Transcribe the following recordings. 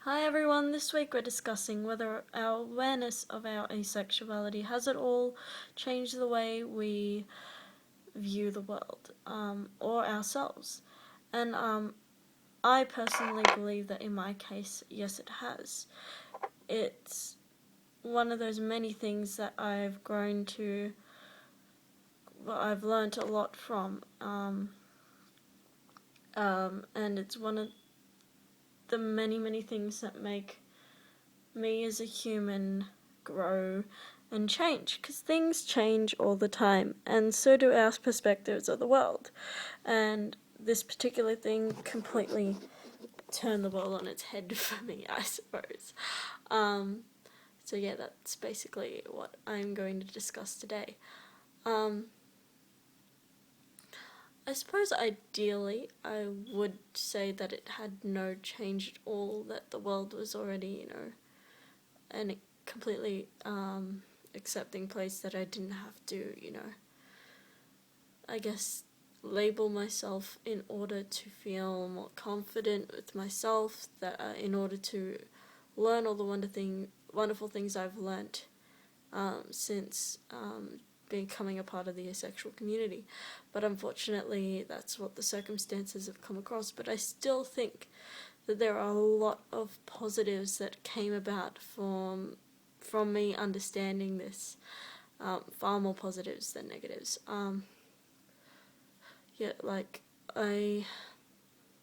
Hi everyone, this week we're discussing whether our awareness of our asexuality has at all changed the way we view the world, or ourselves. And I personally believe that in my case, yes it has. It's one of those many things that I've grown to, I've learnt a lot from, and it's one of the many things that make me as a human grow and change, because things change all the time, and so do our perspectives of the world. And this particular thing completely turned the world on its head for me, I suppose. So yeah, that's basically what I'm going to discuss today. I suppose ideally I would say that it had no change at all, that the world was already, and completely accepting place that I didn't have to, I guess, label myself in order to feel more confident with myself, that in order to learn all the wonderful things I've learnt since becoming a part of the asexual community. But unfortunately, that's what the circumstances have come across. But I still think that there are a lot of positives that came about from me understanding this, far more positives than negatives. I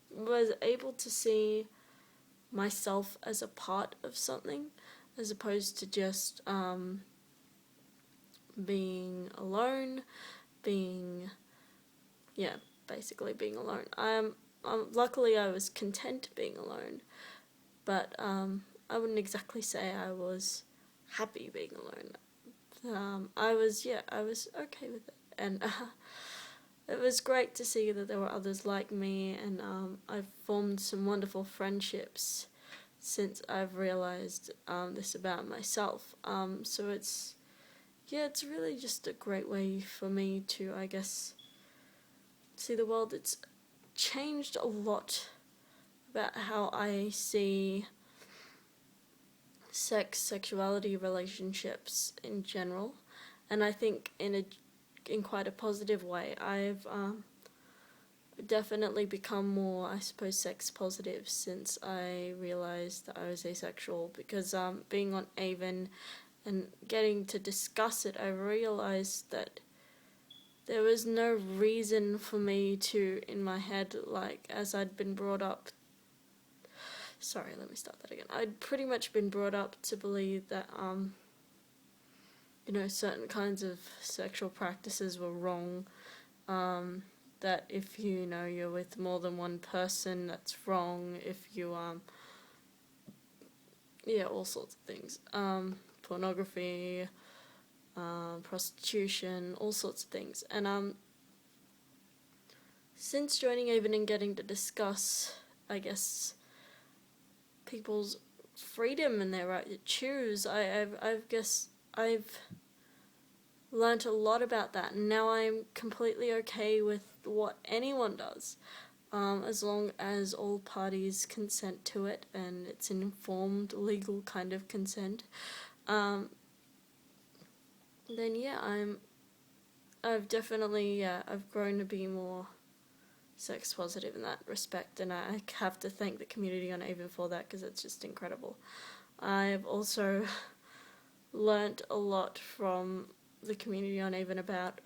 was able to see myself as a part of something, as opposed to just being alone, basically being alone. Luckily I was content being alone, but I wouldn't exactly say I was happy being alone. I was okay with it, and it was great to see that there were others like me, and I've formed some wonderful friendships since I've realized this about myself. So it's really just a great way for me to, I guess, see the world. It's changed a lot about how I see sexuality, relationships in general, and I think in quite a positive way. I've definitely become more, I suppose, sex positive since I realized that I was asexual, because being on Avon and getting to discuss it, I realized that there was no reason for me to, in my head, as I'd been brought up. Sorry, let me start that again. I'd pretty much been brought up to believe that, certain kinds of sexual practices were wrong. That if you're with more than one person, that's wrong. If you, all sorts of things. Pornography, prostitution, all sorts of things. And since joining Avon and getting to discuss, I guess, people's freedom and their right to choose, I've learnt a lot about that, and now I'm completely okay with what anyone does, as long as all parties consent to it and it's an informed, legal kind of consent. Then I've definitely, I've grown to be more sex positive in that respect, and I have to thank the community on Avon for that, because it's just incredible. I've also learnt a lot from the community on Avon about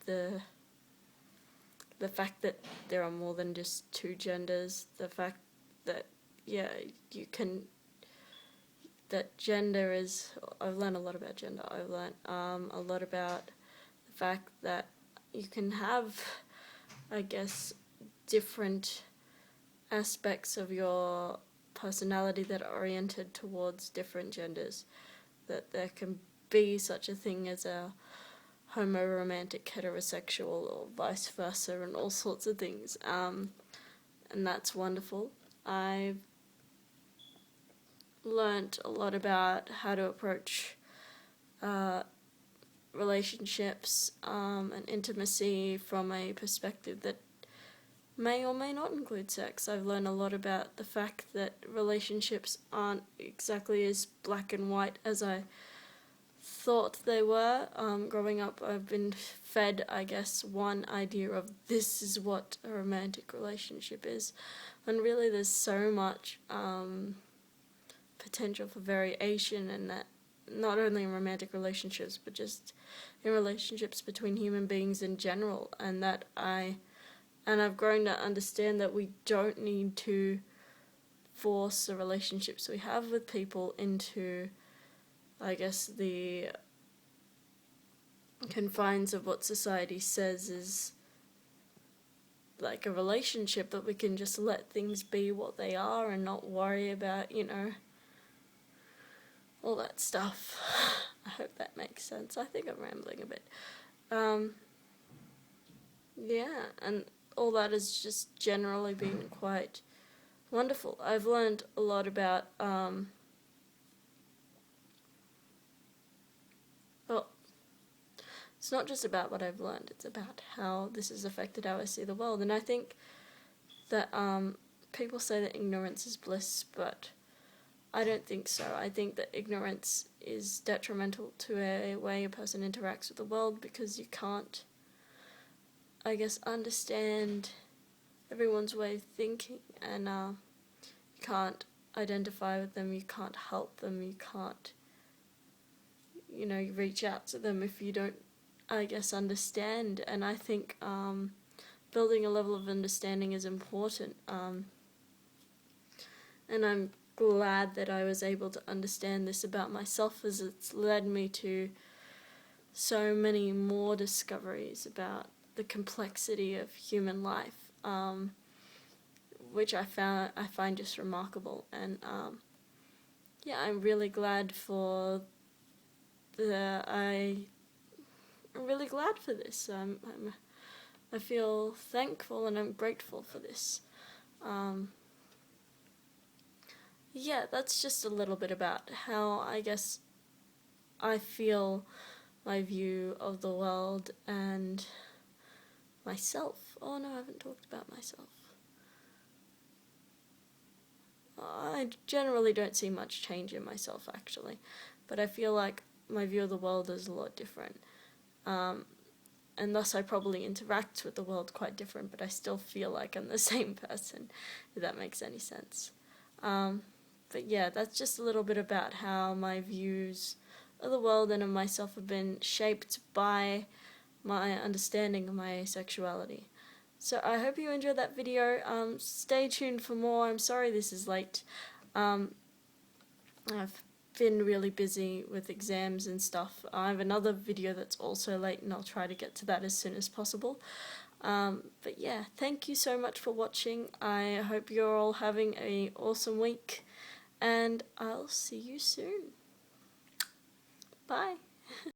the fact that there are more than just two genders, the fact that that gender is, I've learned a lot about gender. I've learned a lot about the fact that you can have, I guess, different aspects of your personality that are oriented towards different genders, that there can be such a thing as a homoromantic heterosexual or vice versa, and all sorts of things, and that's wonderful. I've learnt a lot about how to approach relationships and intimacy from a perspective that may or may not include sex. I've learned a lot about the fact that relationships aren't exactly as black and white as I thought they were. Growing up, I've been fed, I guess, one idea of this is what a romantic relationship is, and really there's so much potential for variation, and that not only in romantic relationships but just in relationships between human beings in general, and I've grown to understand that we don't need to force the relationships we have with people into, I guess, the confines of what society says is like a relationship, but we can just let things be what they are and not worry about, all that stuff. I hope that makes sense. I think I'm rambling a bit. Yeah, and all that has just generally been quite wonderful. I've learned a lot about, well, it's not just about what I've learned, it's about how this has affected how I see the world. And I think that people say that ignorance is bliss, but I don't think so. I think that ignorance is detrimental to a way a person interacts with the world, because you can't, I guess, understand everyone's way of thinking, and you can't identify with them, you can't help them, you can't, reach out to them if you don't, I guess, understand. And I think building a level of understanding is important, and I'm glad that I was able to understand this about myself, as it's led me to so many more discoveries about the complexity of human life, which I find just remarkable. And I'm really glad for I'm really glad for this. I feel thankful and I'm grateful for this. That's just a little bit about how, I guess, I feel my view of the world and myself. Oh no, I haven't talked about myself. I generally don't see much change in myself, actually, but I feel like my view of the world is a lot different. And thus I probably interact with the world quite different, but I still feel like I'm the same person, if that makes any sense. But yeah, that's just a little bit about how my views of the world and of myself have been shaped by my understanding of my asexuality. So I hope you enjoyed that video. Stay tuned for more. I'm sorry this is late. I've been really busy with exams and stuff. I have another video that's also late, and I'll try to get to that as soon as possible. But yeah, thank you so much for watching. I hope you're all having an awesome week, and I'll see you soon. Bye.